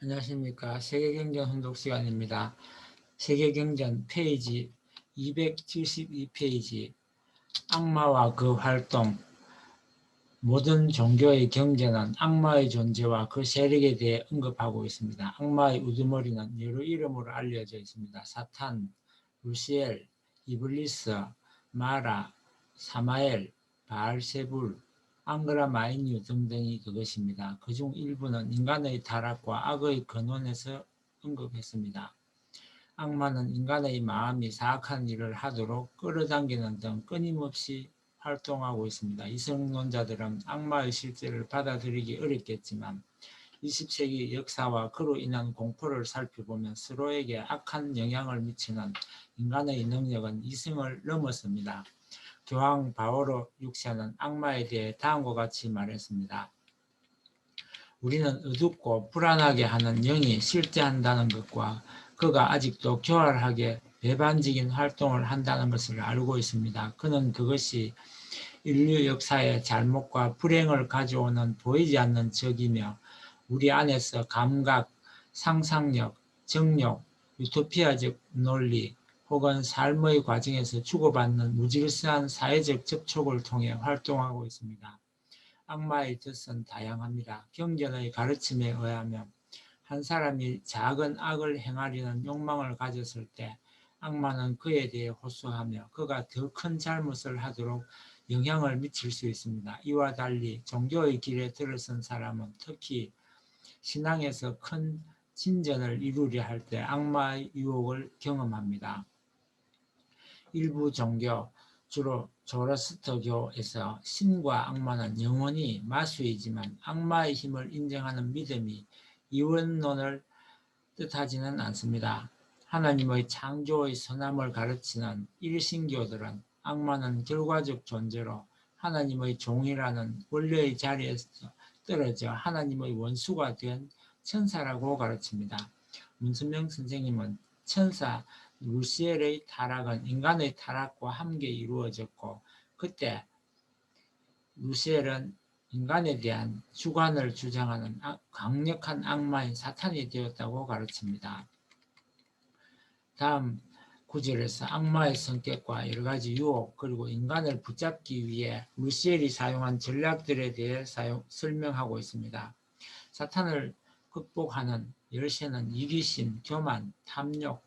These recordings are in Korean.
안녕하십니까. 세계경전 혼독 시간입니다. 세계경전 페이지 272페이지 악마와 그 활동. 모든 종교의 경전은 악마의 존재와 그 세력에 대해 언급하고 있습니다. 악마의 우두머리는 여러 이름으로 알려져 있습니다. 사탄, 루시엘, 이블리스, 마라, 사마엘, 바알세불, 앙그라마인유 등등이 그것입니다. 그중 일부는 인간의 타락과 악의 근원에서 언급했습니다. 악마는 인간의 마음이 사악한 일을 하도록 끌어당기는 등 끊임없이 활동하고 있습니다. 이성론자들은 악마의 실제를 받아들이기 어렵겠지만 20세기 역사와 그로 인한 공포를 살펴보면 서로에게 악한 영향을 미치는 인간의 능력은 이성을 넘어섭니다. 교황 바오로 6세는 악마에 대해 다음과 같이 말했습니다. 우리는 어둡고 불안하게 하는 영이 실제한다는 것과 그가 아직도 교활하게 배반적인 활동을 한다는 것을 알고 있습니다. 그는 그것이 인류 역사의 잘못과 불행을 가져오는 보이지 않는 적이며 우리 안에서 감각, 상상력, 정욕, 유토피아적 논리 혹은 삶의 과정에서 주고받는 무질서한 사회적 접촉을 통해 활동하고 있습니다. 악마의 뜻은 다양합니다. 경전의 가르침에 의하면 한 사람이 작은 악을 행하려는 욕망을 가졌을 때 악마는 그에 대해 호소하며 그가 더 큰 잘못을 하도록 영향을 미칠 수 있습니다. 이와 달리 종교의 길에 들어선 사람은 특히 신앙에서 큰 진전을 이루려 할 때 악마의 유혹을 경험합니다. 일부 종교, 주로 조로스터교에서 신과 악마는 영원히 마수이지만 악마의 힘을 인정하는 믿음이 이원론을 뜻하지는 않습니다. 하나님의 창조의 선함을 가르치는 일신교들은 악마는 결과적 존재로 하나님의 종이라는 원래의 자리에서 떨어져 하나님의 원수가 된 천사라고 가르칩니다. 문선명 선생님은 천사 루시엘의 타락은 인간의 타락과 함께 이루어졌고 그때 루시엘은 인간에 대한 주관을 주장하는 강력한 악마인 사탄이 되었다고 가르칩니다. 다음 구절에서 악마의 성격과 여러 가지 유혹 그리고 인간을 붙잡기 위해 루시엘이 사용한 전략들에 대해 설명하고 있습니다. 사탄을 극복하는 열쇠는 이기심, 교만, 탐욕,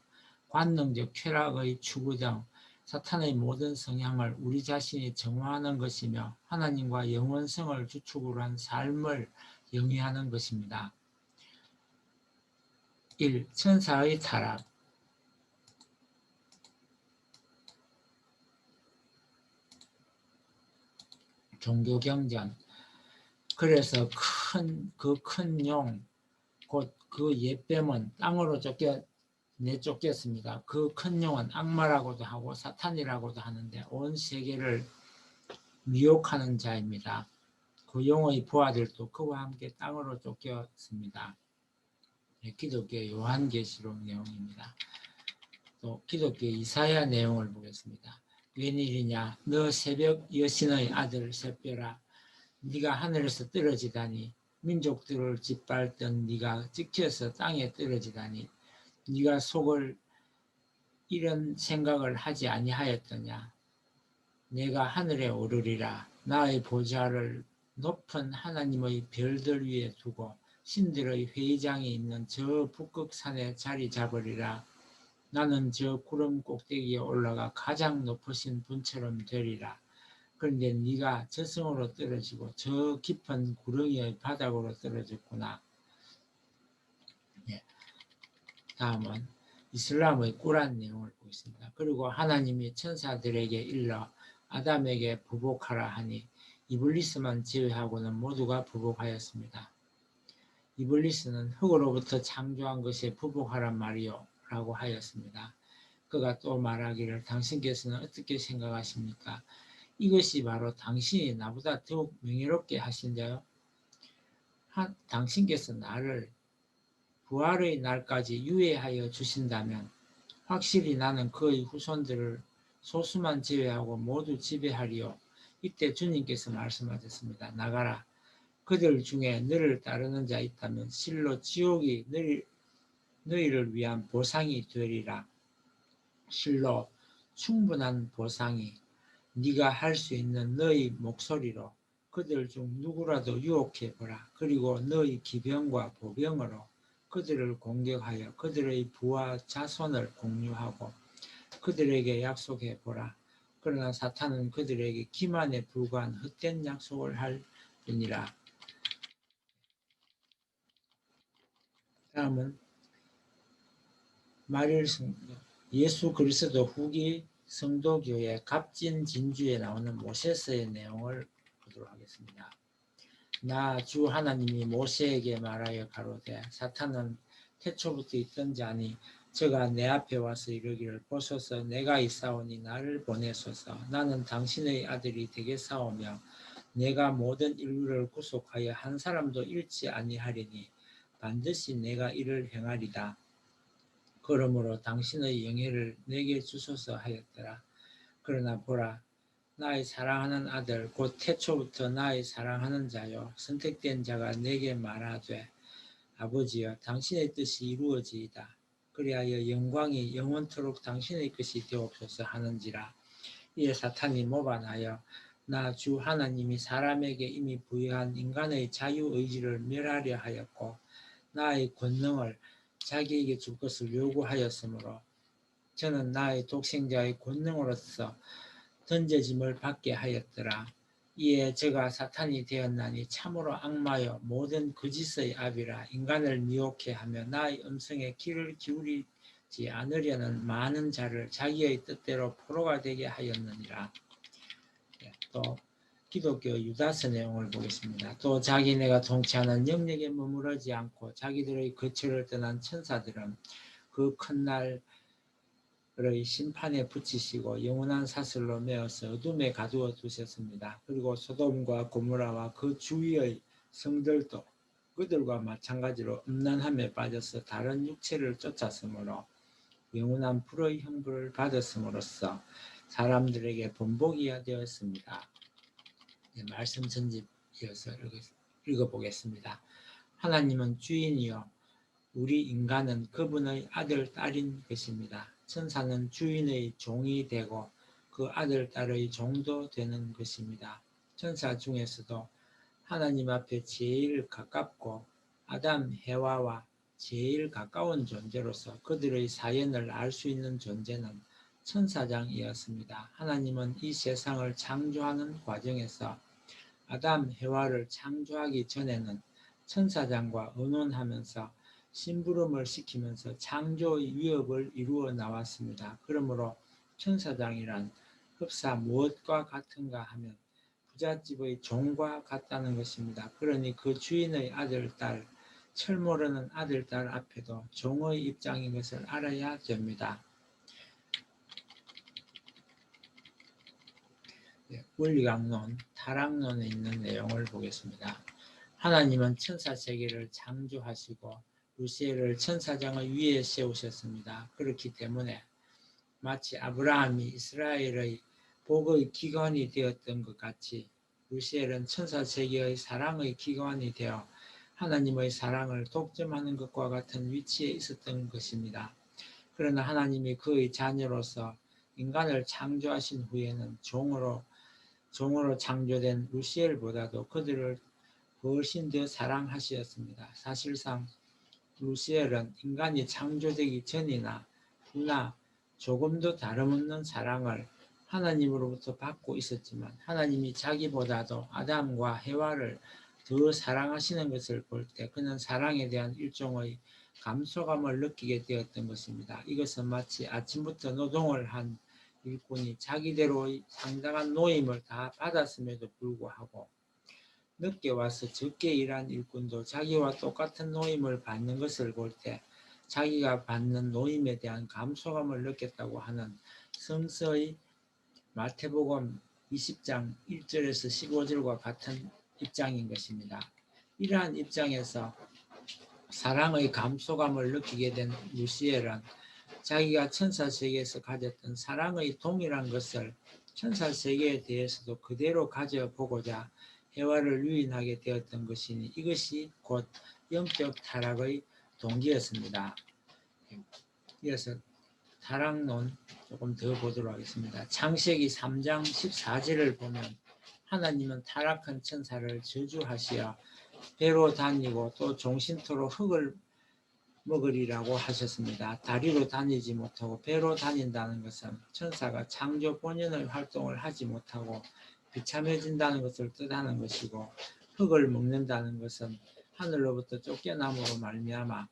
관능적 쾌락의 추구 등 사탄의 모든 성향을 우리 자신이 정화하는 것이며 하나님과 영원성을 주축으로 한 삶을 영위하는 것입니다. 1. 천사의 타락. 종교경전. 그래서 그 큰 용, 곧 그 옛뱀은 땅으로 내쫓겼습니다. 그 큰 용은 악마라고도 하고 사탄이라고도 하는데 온 세계를 미혹하는 자입니다. 그 용의 부하들도 그와 함께 땅으로 쫓겼습니다. 기독교 요한계시록 내용입니다. 또 기독교 이사야 내용을 보겠습니다. 웬일이냐 너 새벽 여신의 아들 샛별아 네가 하늘에서 떨어지다니 민족들을 짓밟던 네가 찍혀서 땅에 떨어지다니 네가 속을 이런 생각을 하지 아니하였더냐 내가 하늘에 오르리라 나의 보좌를 높은 하나님의 별들 위에 두고 신들의 회의장이 있는 저 북극산에 자리 잡으리라 나는 저 구름 꼭대기에 올라가 가장 높으신 분처럼 되리라 그런데 네가 저승으로 떨어지고 저 깊은 구렁이의 바닥으로 떨어졌구나. 예, 다음은 이슬람의 꾸란 내용을 보겠습니다. 그리고 하나님이 천사들에게 일러 아담에게 부복하라 하니 이블리스만 제외하고는 모두가 부복하였습니다. 이블리스는 흙으로부터 창조한 것에 부복하란 말이요 라고 하였습니다. 그가 또 말하기를 당신께서는 어떻게 생각하십니까? 이것이 바로 당신이 나보다 더욱 명예롭게 하신자요. 당신께서 나를 부활의 날까지 유예하여 주신다면 확실히 나는 그의 후손들을 소수만 제외하고 모두 지배하리요. 이때 주님께서 말씀하셨습니다. 나가라. 그들 중에 너를 따르는 자 있다면 실로 지옥이 너희를 위한 보상이 되리라. 실로 충분한 보상이 네가 할 수 있는 너희 목소리로 그들 중 누구라도 유혹해 보라. 그리고 너희 기병과 보병으로 그들을 공격하여 그들의 부하 자손을 공유하고 그들에게 약속해 보라. 그러나 사탄은 그들에게 기만에 불과한 헛된 약속을 하리니라. 다음은 마릴 성도, 예수 그리스도 후기 성도교회 값진 진주에 나오는 모세서의 내용을 보도록 하겠습니다. 나 주 하나님이 모세에게 말하여 가로되 사탄은 태초부터 있던 자니 저가 내 앞에 와서 이르기를 보소서 내가 있사오니 나를 보내소서. 나는 당신의 아들이 되겠사오며 내가 모든 인류를 구속하여 한 사람도 잃지 아니하리니 반드시 내가 이를 행하리다. 그러므로 당신의 영예를 내게 주소서 하였더라. 그러나 보라 나의 사랑하는 아들 곧 태초부터 나의 사랑하는 자요 선택된 자가 내게 말하되 아버지여 당신의 뜻이 이루어지이다. 그리하여 영광이 영원토록 당신의 것이 되옵소서 하는지라. 이에 사탄이 모반하여 나 주 하나님이 사람에게 이미 부여한 인간의 자유의지를 멸하려 하였고 나의 권능을 자기에게 줄 것을 요구하였으므로 저는 나의 독생자의 권능으로서 던져짐을 받게 하였더라. 이에 저가 사탄이 되었나니 참으로 악마여 모든 거짓의 아비라. 인간을 미혹해 하며 나의 음성에 귀를 기울이지 않으려는 많은 자를 자기의 뜻대로 포로가 되게 하였느니라. 또 기독교 유다서 내용을 보겠습니다. 또 자기네가 통치하는 영역에 머무르지 않고 자기들의 거처를 떠난 천사들은 그 큰 날의 심판에 붙이시고 영원한 사슬로 메어서 어둠에 가두어 두셨습니다. 그리고 소돔과 고모라와 그 주위의 성들도 그들과 마찬가지로 음란함에 빠져서 다른 육체를 쫓았으므로 영원한 불의 형벌을 받았음으로써 사람들에게 본보기가 되었습니다. 말씀 전집 이어서 읽어보겠습니다. 하나님은 주인이요 우리 인간은 그분의 아들 딸인 것입니다. 천사는 주인의 종이 되고 그 아들 딸의 종도 되는 것입니다. 천사 중에서도 하나님 앞에 제일 가깝고 아담 해와와 제일 가까운 존재로서 그들의 사연을 알 수 있는 존재는 천사장이었습니다. 하나님은 이 세상을 창조하는 과정에서 아담 해와를 창조하기 전에는 천사장과 의논하면서 심부름을 시키면서 창조의 위협을 이루어 나왔습니다. 그러므로 천사장이란 흡사 무엇과 같은가 하면 부잣집의 종과 같다는 것입니다. 그러니 그 주인의 아들, 딸, 철 모르는 아들, 딸 앞에도 종의 입장인 것을 알아야 됩니다. 원리강론, 타락론에 있는 내용을 보겠습니다. 하나님은 천사 세계를 창조하시고 루시엘을 천사장의 위에 세우셨습니다. 그렇기 때문에 마치 아브라함이 이스라엘의 복의 기관이 되었던 것 같이 루시엘은 천사 세계의 사랑의 기관이 되어 하나님의 사랑을 독점하는 것과 같은 위치에 있었던 것입니다. 그러나 하나님이 그의 자녀로서 인간을 창조하신 후에는 종으로 창조된 루시엘보다도 그들을 훨씬 더 사랑하셨습니다. 사실상 루시엘은 인간이 창조되기 전이나 후나 조금도 다름없는 사랑을 하나님으로부터 받고 있었지만 하나님이 자기보다도 아담과 해와를 더 사랑하시는 것을 볼 때 그는 사랑에 대한 일종의 감소감을 느끼게 되었던 것입니다. 이것은 마치 아침부터 노동을 한 일꾼이 자기대로의 상당한 노임을 다 받았음에도 불구하고 늦게 와서 적게 일한 일꾼도 자기와 똑같은 노임을 받는 것을 볼 때 자기가 받는 노임에 대한 감소감을 느꼈다고 하는 성서의 마태복음 20장 1절에서 15절과 같은 입장인 것입니다. 이러한 입장에서 사랑의 감소감을 느끼게 된 루시엘은 자기가 천사세계에서 가졌던 사랑의 동일한 것을 천사세계에 대해서도 그대로 가져보고자 해화를 유인하게 되었던 것이니 이것이 곧 영적 타락의 동기였습니다. 이어서 타락론 조금 더 보도록 하겠습니다. 창세기 3장 14절을 보면 하나님은 타락한 천사를 저주하시어 배로 다니고 또 종신토로 흙을 먹으리라고 하셨습니다. 다리로 다니지 못하고 배로 다닌다는 것은 천사가 창조 본연의 활동을 하지 못하고 비참해진다는 것을 뜻하는 것이고, 흙을 먹는다는 것은 하늘로부터 쫓겨남으로 말미암아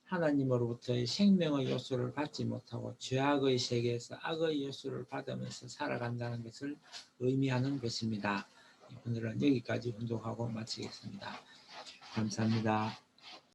하나님으로부터의 생명의 요소를 받지 못하고 죄악의 세계에서 악의 요소를 받으면서 살아간다는 것을 의미하는 것입니다. 오늘은 여기까지 훈독하고 마치겠습니다. 감사합니다.